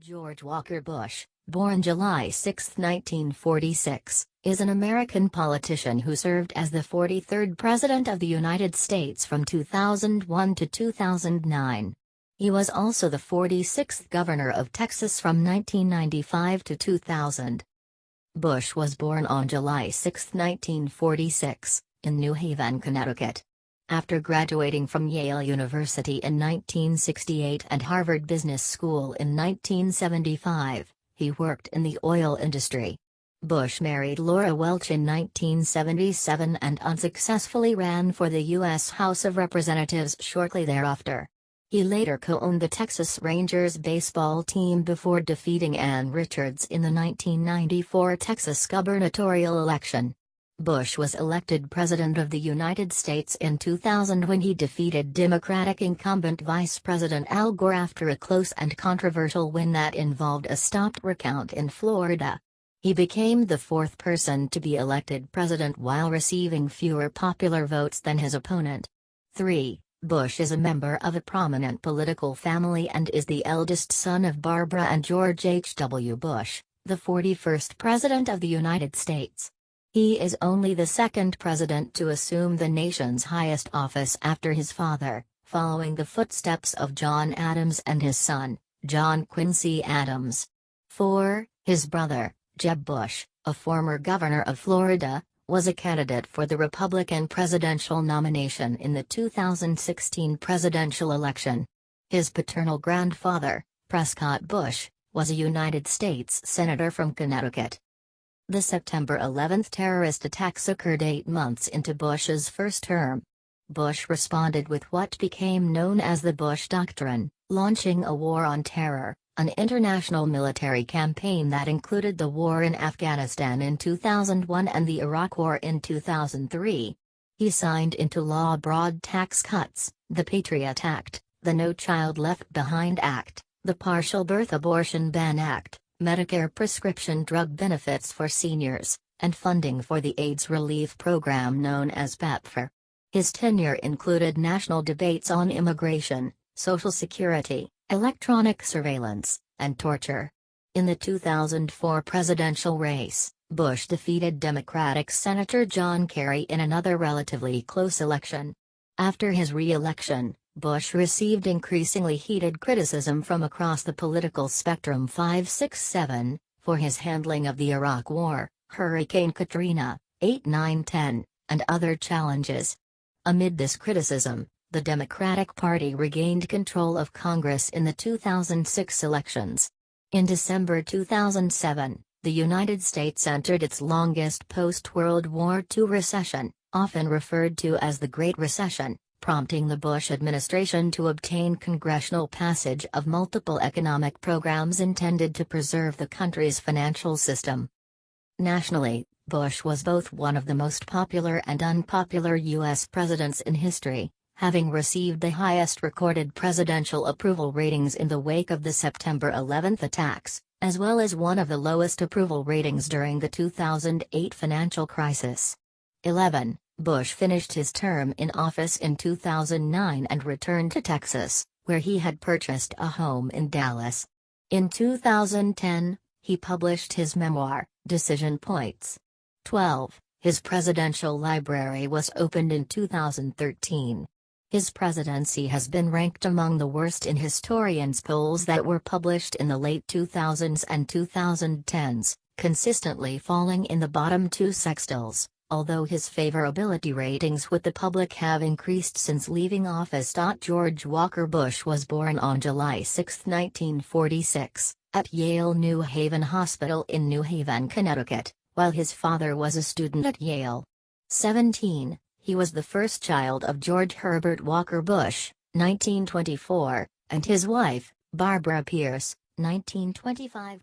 George Walker Bush, born July 6, 1946, is an American politician who served as the 43rd President of the United States from 2001 to 2009. He was also the 46th Governor of Texas from 1995 to 2000. Bush was born on July 6, 1946, in New Haven, Connecticut. After graduating from Yale University in 1968 and Harvard Business School in 1975, he worked in the oil industry. Bush married Laura Welch in 1977 and unsuccessfully ran for the U.S. House of Representatives shortly thereafter. He later co-owned the Texas Rangers baseball team before defeating Ann Richards in the 1994 Texas gubernatorial election. Bush was elected President of the United States in 2000 when he defeated Democratic incumbent Vice President Al Gore after a close and controversial win that involved a stopped recount in Florida. He became the fourth person to be elected president while receiving fewer popular votes than his opponent. 3. Bush is a member of a prominent political family and is the eldest son of Barbara and George H. W. Bush, the 41st President of the United States. He is only the second president to assume the nation's highest office after his father, following the footsteps of John Adams and his son, John Quincy Adams. 4. His brother, Jeb Bush, a former governor of Florida, was a candidate for the Republican presidential nomination in the 2016 presidential election. His paternal grandfather, Prescott Bush, was a United States Senator from Connecticut. The September 11 terrorist attacks occurred 8 months into Bush's first term. Bush responded with what became known as the Bush Doctrine, launching a war on terror, an international military campaign that included the war in Afghanistan in 2001 and the Iraq War in 2003. He signed into law broad tax cuts, the Patriot Act, the No Child Left Behind Act, the Partial Birth Abortion Ban Act, Medicare prescription drug benefits for seniors, and funding for the AIDS relief program known as PEPFAR. His tenure included national debates on immigration, Social Security, electronic surveillance, and torture. In the 2004 presidential race, Bush defeated Democratic Senator John Kerry in another relatively close election. After his re-election, Bush received increasingly heated criticism from across the political spectrum 5, 6, 7, for his handling of the Iraq War, Hurricane Katrina, 8, 9, 10, and other challenges. Amid this criticism, the Democratic Party regained control of Congress in the 2006 elections. In December 2007, the United States entered its longest post-World War II recession, often referred to as the Great Recession, prompting the Bush administration to obtain congressional passage of multiple economic programs intended to preserve the country's financial system. Nationally, Bush was both one of the most popular and unpopular U.S. presidents in history, having received the highest recorded presidential approval ratings in the wake of the September 11 attacks, as well as one of the lowest approval ratings during the 2008 financial crisis. 11. Bush finished his term in office in 2009 and returned to Texas, where he had purchased a home in Dallas. In 2010, he published his memoir, Decision Points. 12. His presidential library was opened in 2013. His presidency has been ranked among the worst in historians' polls that were published in the late 2000s and 2010s, consistently falling in the bottom 2 sextiles, although his favorability ratings with the public have increased since leaving office. George Walker Bush was born on July 6, 1946, at Yale New Haven Hospital in New Haven, Connecticut, while his father was a student at Yale. 17. He was the first child of George Herbert Walker Bush, 1924, and his wife, Barbara Pierce, 1925.